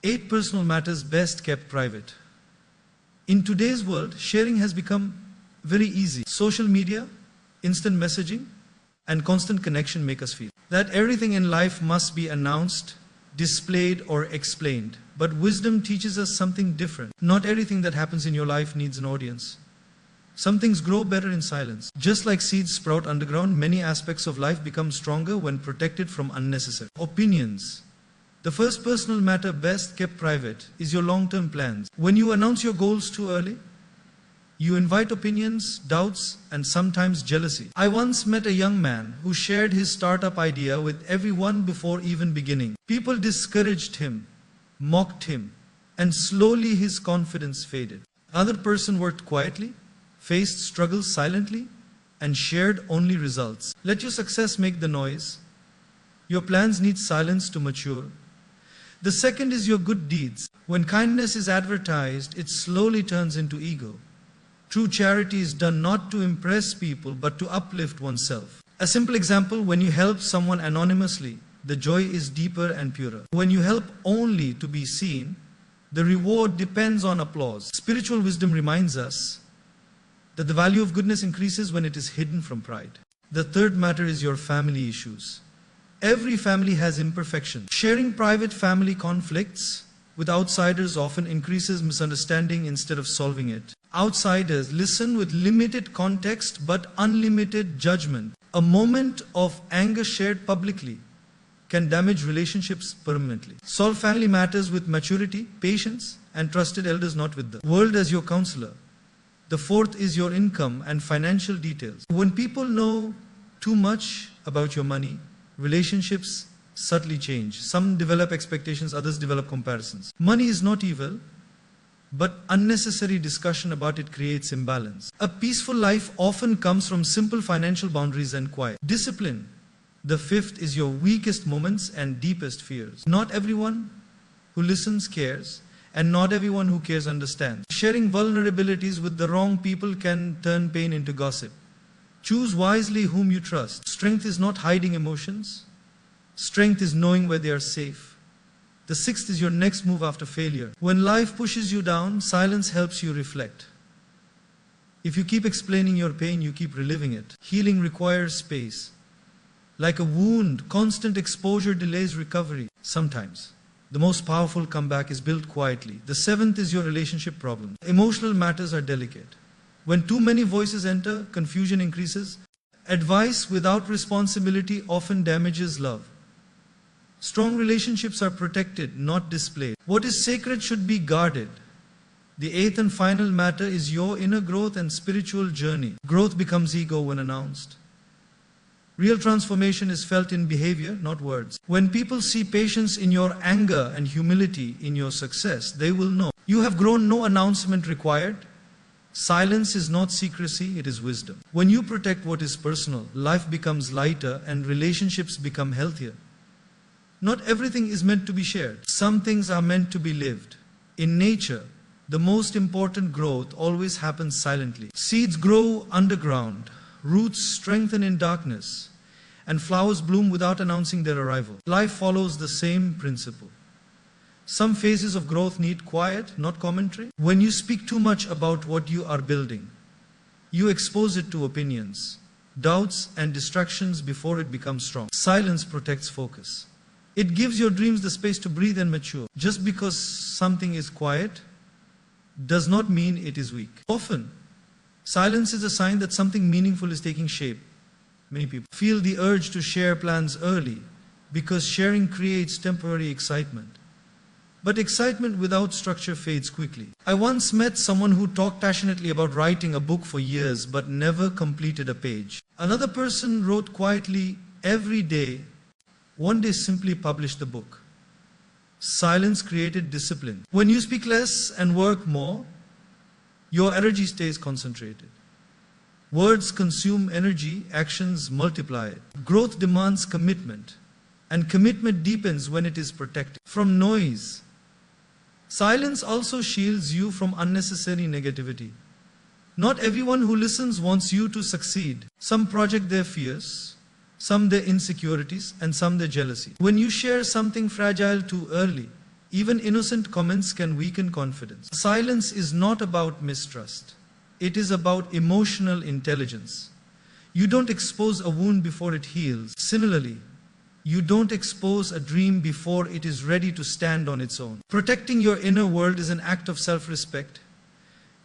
8 personal matters best kept private. In today's world, sharing has become very easy. Social media, instant messaging, and constant connection make us feel that everything in life must be announced, displayed, or explained. But wisdom teaches us something different. Not everything that happens in your life needs an audience. Some things grow better in silence. Just like seeds sprout underground, many aspects of life become stronger when protected from unnecessary opinions. The first personal matter best kept private is your long-term plans. When you announce your goals too early, you invite opinions, doubts, and sometimes jealousy. I once met a young man who shared his startup idea with everyone before even beginning. People discouraged him, mocked him, and slowly his confidence faded. Another person worked quietly, faced struggles silently, and shared only results. Let your success make the noise. Your plans need silence to mature. The second is your good deeds. When kindness is advertised, it slowly turns into ego. True charity is done not to impress people, but to uplift oneself. A simple example, when you help someone anonymously, the joy is deeper and purer. When you help only to be seen, the reward depends on applause. Spiritual wisdom reminds us that the value of goodness increases when it is hidden from pride. The third matter is your family issues. Every family has imperfections. Sharing private family conflicts with outsiders often increases misunderstanding instead of solving it. Outsiders listen with limited context but unlimited judgment. A moment of anger shared publicly can damage relationships permanently. Solve family matters with maturity, patience, and trusted elders, not with the world as your counselor. The fourth is your income and financial details. When people know too much about your money, relationships subtly change. Some develop expectations, others develop comparisons. Money is not evil, but unnecessary discussion about it creates imbalance. A peaceful life often comes from simple financial boundaries and quiet. Discipline. The fifth is your weakest moments and deepest fears. Not everyone who listens cares, and not everyone who cares understands. Sharing vulnerabilities with the wrong people can turn pain into gossip. Choose wisely whom you trust. Strength is not hiding emotions. Strength is knowing where they are safe. The sixth is your next move after failure. When life pushes you down, silence helps you reflect. If you keep explaining your pain, you keep reliving it. Healing requires space. Like a wound, constant exposure delays recovery. Sometimes the most powerful comeback is built quietly. The seventh is your relationship problem. Emotional matters are delicate. When too many voices enter, confusion increases. Advice without responsibility often damages love. Strong relationships are protected, not displayed. What is sacred should be guarded. The eighth and final matter is your inner growth and spiritual journey. Growth becomes ego when announced. Real transformation is felt in behavior, not words. When people see patience in your anger and humility in your success, they will know you have grown. No announcement required. Silence is not secrecy, it is wisdom. When you protect what is personal, life becomes lighter and relationships become healthier. Not everything is meant to be shared. Some things are meant to be lived. In nature, the most important growth always happens silently. Seeds grow underground, roots strengthen in darkness, and flowers bloom without announcing their arrival. Life follows the same principle. Some phases of growth need quiet, not commentary. When you speak too much about what you are building, you expose it to opinions, doubts, and distractions before it becomes strong. Silence protects focus. It gives your dreams the space to breathe and mature. Just because something is quiet does not mean it is weak. Often, silence is a sign that something meaningful is taking shape. Many people feel the urge to share plans early because sharing creates temporary excitement. But excitement without structure fades quickly. I once met someone who talked passionately about writing a book for years but never completed a page. Another person wrote quietly every day. One day simply published the book. Silence created discipline. When you speak less and work more, your energy stays concentrated. Words consume energy, actions multiply it. Growth demands commitment, and commitment deepens when it is protected from noise. Silence also shields you from unnecessary negativity. Not everyone who listens wants you to succeed. Some project their fears, some their insecurities, and some their jealousy. When you share something fragile too early, Even innocent comments can weaken confidence. Silence is not about mistrust. It is about emotional intelligence. You don't expose a wound before it heals. Similarly, you don't expose a dream before it is ready to stand on its own. Protecting your inner world is an act of self-respect.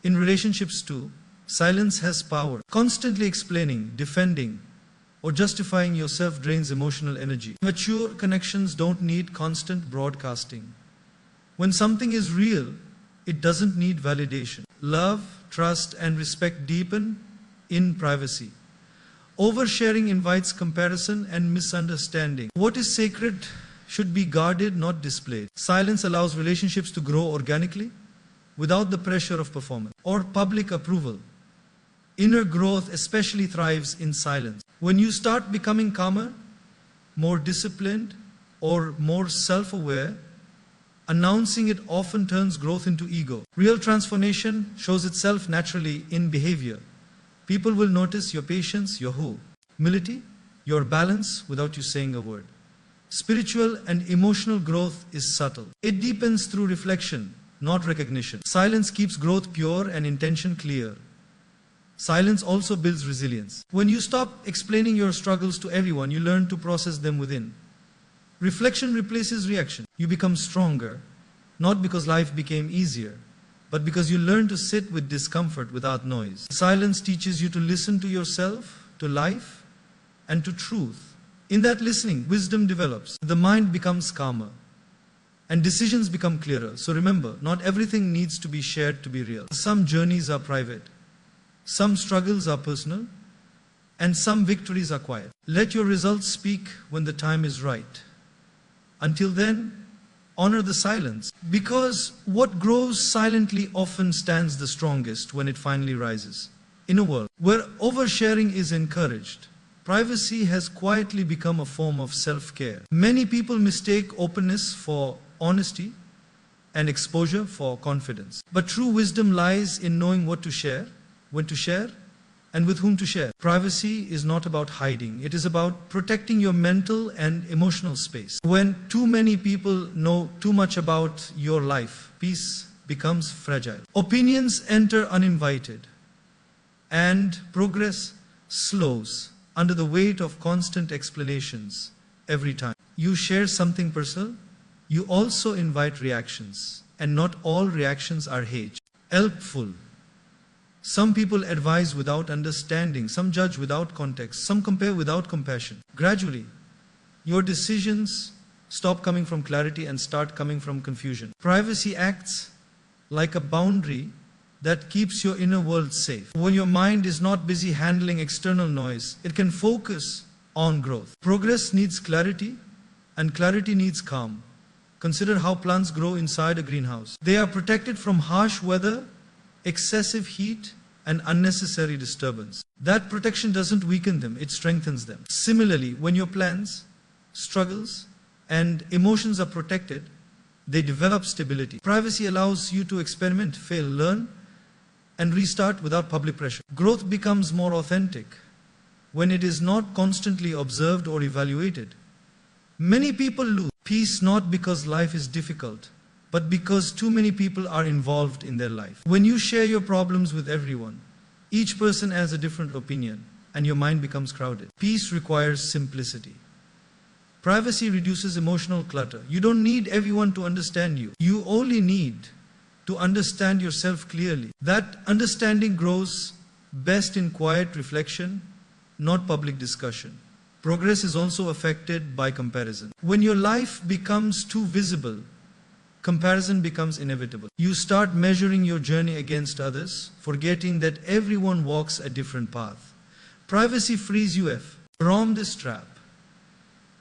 In relationships too, silence has power. Constantly explaining, defending, or justifying yourself drains emotional energy. Mature connections don't need constant broadcasting. When something is real, it doesn't need validation. Love, trust, and respect deepen in privacy. Oversharing invites comparison and misunderstanding. What is sacred should be guarded, not displayed. Silence allows relationships to grow organically without the pressure of performance or public approval. Inner growth especially thrives in silence. When you start becoming calmer, more disciplined, or more self-aware, announcing it often turns growth into ego. Real transformation shows itself naturally in behavior. People will notice your patience, your humility, your balance without you saying a word. Spiritual and emotional growth is subtle. It deepens through reflection, not recognition. Silence keeps growth pure and intention clear. Silence also builds resilience. When you stop explaining your struggles to everyone, you learn to process them within. Reflection replaces reaction. You become stronger, not because life became easier, but because you learn to sit with discomfort without noise. Silence teaches you to listen to yourself, to life, and to truth. In that listening, wisdom develops. The mind becomes calmer, and decisions become clearer. So remember, not everything needs to be shared to be real. Some journeys are private, some struggles are personal, and some victories are quiet. Let your results speak when the time is right. Until then, honor the silence, because what grows silently often stands the strongest when it finally rises. In a world where oversharing is encouraged, privacy has quietly become a form of self-care. Many people mistake openness for honesty and exposure for confidence. But true wisdom lies in knowing what to share, when to share, and with whom to share. Privacy is not about hiding. It is about protecting your mental and emotional space. When too many people know too much about your life, peace becomes fragile. Opinions enter uninvited, and progress slows under the weight of constant explanations every time. You share something personal, you also invite reactions, and not all reactions are hate. Helpful. Some people advise without understanding, some judge without context, some compare without compassion. Gradually, your decisions stop coming from clarity and start coming from confusion. Privacy acts like a boundary that keeps your inner world safe. When your mind is not busy handling external noise, it can focus on growth. Progress needs clarity, and clarity needs calm. Consider how plants grow inside a greenhouse. They are protected from harsh weather, excessive heat, and unnecessary disturbance. That protection doesn't weaken them, it strengthens them. Similarly, when your plans, struggles, and emotions are protected, they develop stability. Privacy allows you to experiment, fail, learn, and restart without public pressure. Growth becomes more authentic when it is not constantly observed or evaluated. Many people lose peace not because life is difficult, but because too many people are involved in their life. When you share your problems with everyone, each person has a different opinion, and your mind becomes crowded. Peace requires simplicity. Privacy reduces emotional clutter. You don't need everyone to understand you. You only need to understand yourself clearly. That understanding grows best in quiet reflection, not public discussion. Progress is also affected by comparison. When your life becomes too visible, comparison becomes inevitable. You start measuring your journey against others, forgetting that everyone walks a different path. Privacy frees you from this trap.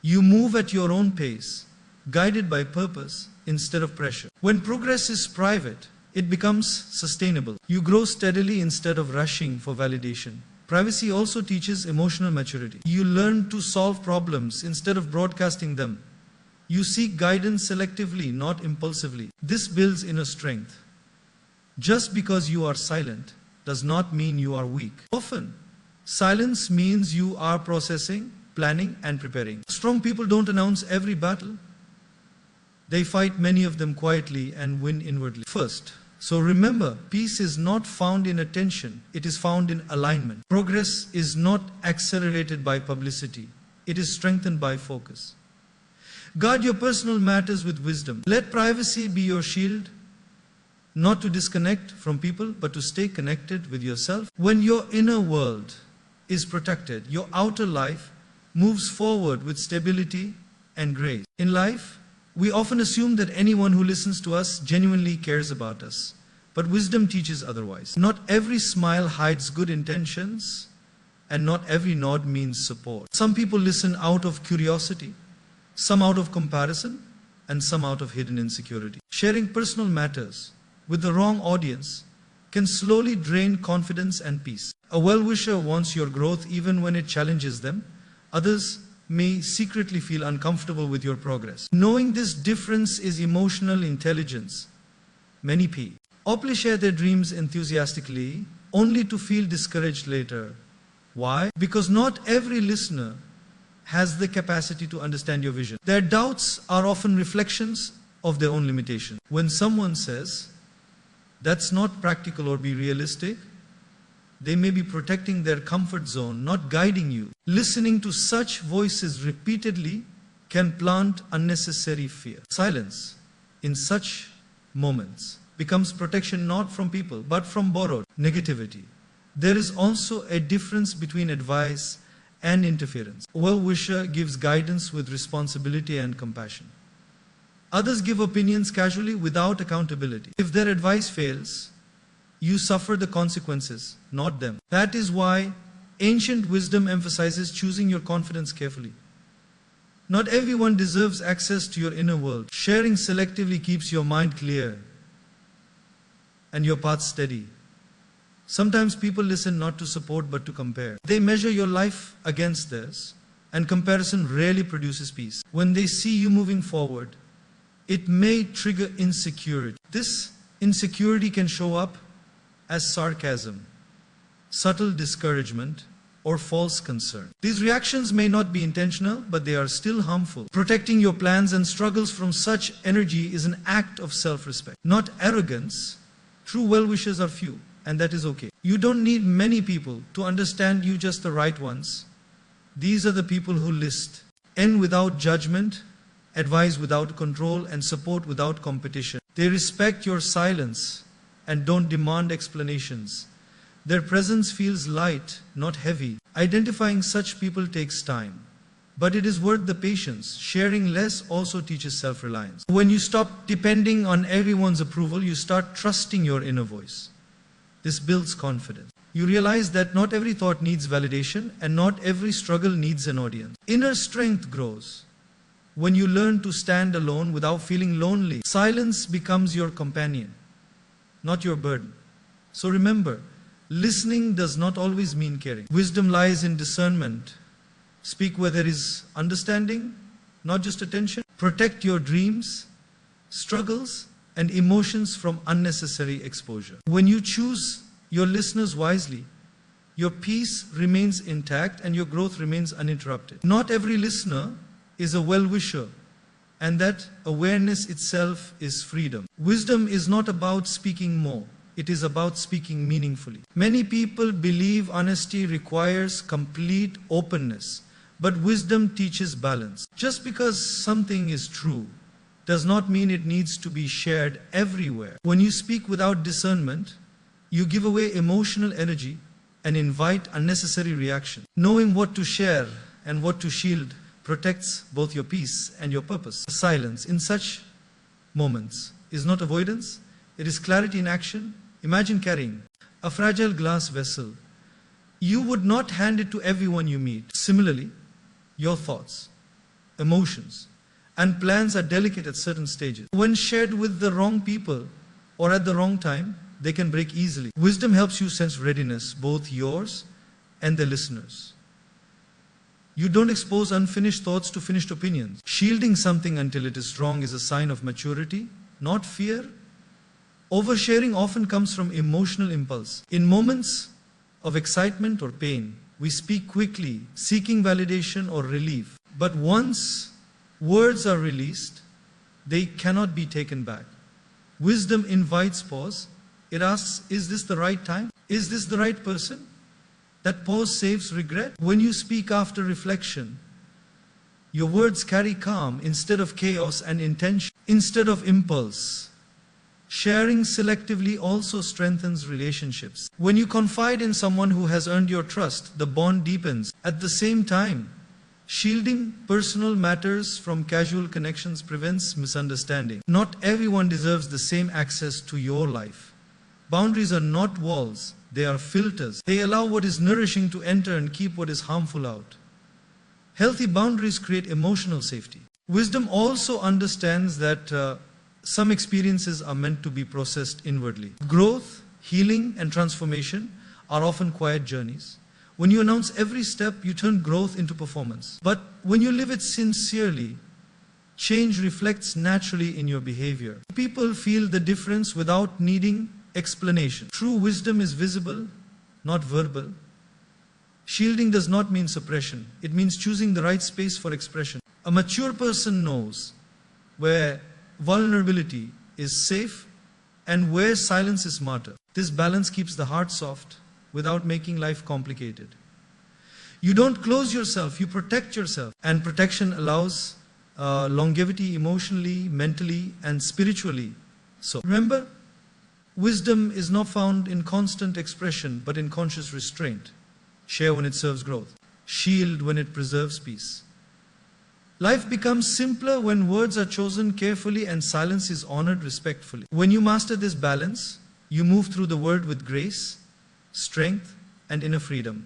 You move at your own pace, guided by purpose instead of pressure. When progress is private, it becomes sustainable. You grow steadily instead of rushing for validation. Privacy also teaches emotional maturity. You learn to solve problems instead of broadcasting them. You seek guidance selectively, not impulsively. This builds inner strength. Just because you are silent does not mean you are weak. Often, silence means you are processing, planning, and preparing. Strong people don't announce every battle. They fight, many of them quietly, and win inwardly. First, so remember, peace is not found in attention, it is found in alignment. Progress is not accelerated by publicity, it is strengthened by focus. Guard your personal matters with wisdom. Let privacy be your shield, not to disconnect from people, but to stay connected with yourself. When your inner world is protected, your outer life moves forward with stability and grace. In life, we often assume that anyone who listens to us genuinely cares about us. But wisdom teaches otherwise. Not every smile hides good intentions, and not every nod means support. Some people listen out of curiosity, some out of comparison, and some out of hidden insecurity. Sharing personal matters with the wrong audience can slowly drain confidence and peace. A well-wisher wants your growth even when it challenges them. Others may secretly feel uncomfortable with your progress. Knowing this difference is emotional intelligence. Many people openly share their dreams enthusiastically, only to feel discouraged later. Why? Because not every listener has the capacity to understand your vision. Their doubts are often reflections of their own limitations. When someone says, "That's not practical or be realistic," they may be protecting their comfort zone, not guiding you. Listening to such voices repeatedly can plant unnecessary fear. Silence in such moments becomes protection, not from people, but from borrowed negativity. There is also a difference between advice and interference. A well-wisher gives guidance with responsibility and compassion. Others give opinions casually without accountability. If their advice fails, you suffer the consequences, not them. That is why ancient wisdom emphasizes choosing your confidence carefully. Not everyone deserves access to your inner world. Sharing selectively keeps your mind clear and your path steady. Sometimes people listen not to support but to compare. They measure your life against theirs, and comparison rarely produces peace. When they see you moving forward, it may trigger insecurity. This insecurity can show up as sarcasm, subtle discouragement, or false concern. These reactions may not be intentional, but they are still harmful. Protecting your plans and struggles from such energy is an act of self-respect, not arrogance. True well-wishers are few, and that is okay. You don't need many people to understand you, just the right ones. These are the people who listen, end without judgment, advise without control, and support without competition. They respect your silence and don't demand explanations. Their presence feels light, not heavy. Identifying such people takes time, but it is worth the patience. Sharing less also teaches self-reliance. When you stop depending on everyone's approval, you start trusting your inner voice. This builds confidence. You realize that not every thought needs validation, and not every struggle needs an audience. Inner strength grows when you learn to stand alone without feeling lonely. Silence becomes your companion, not your burden. So remember, listening does not always mean caring. Wisdom lies in discernment. Speak where there is understanding, not just attention. Protect your dreams, struggles, and emotions from unnecessary exposure. When you choose your listeners wisely, your peace remains intact and your growth remains uninterrupted. Not every listener is a well-wisher, and that awareness itself is freedom. Wisdom is not about speaking more. It is about speaking meaningfully. Many people believe honesty requires complete openness, but wisdom teaches balance. Just because something is true does not mean it needs to be shared everywhere. When you speak without discernment, you give away emotional energy and invite unnecessary reaction. Knowing what to share and what to shield protects both your peace and your purpose. Silence in such moments is not avoidance, it is clarity in action. Imagine carrying a fragile glass vessel. You would not hand it to everyone you meet. Similarly, your thoughts, emotions, and plans are delicate at certain stages. When shared with the wrong people or at the wrong time, they can break easily. Wisdom helps you sense readiness, both yours and the listeners. You don't expose unfinished thoughts to finished opinions. Shielding something until it is strong is a sign of maturity, not fear. Oversharing often comes from emotional impulse. In moments of excitement or pain, we speak quickly, seeking validation or relief. But once words are released, they cannot be taken back. Wisdom invites pause. It asks, is this the right time? Is this the right person? That pause saves regret. When you speak after reflection, your words carry calm instead of chaos and intention, instead of impulse. Sharing selectively also strengthens relationships. When you confide in someone who has earned your trust, the bond deepens. At the same time, shielding personal matters from casual connections prevents misunderstanding. Not everyone deserves the same access to your life. Boundaries are not walls, they are filters. They allow what is nourishing to enter and keep what is harmful out. Healthy boundaries create emotional safety. Wisdom also understands that some experiences are meant to be processed inwardly. Growth, healing, and transformation are often quiet journeys. When you announce every step, you turn growth into performance. But when you live it sincerely, change reflects naturally in your behavior. People feel the difference without needing explanation. True wisdom is visible, not verbal. Shielding does not mean suppression. It means choosing the right space for expression. A mature person knows where vulnerability is safe and where silence is martyr. This balance keeps the heart soft without making life complicated. You don't close yourself, you protect yourself. And protection allows longevity emotionally, mentally, and spiritually. So remember, wisdom is not found in constant expression, but in conscious restraint. Share when it serves growth. Shield when it preserves peace. Life becomes simpler when words are chosen carefully and silence is honored respectfully. When you master this balance, you move through the world with grace, strength, and inner freedom.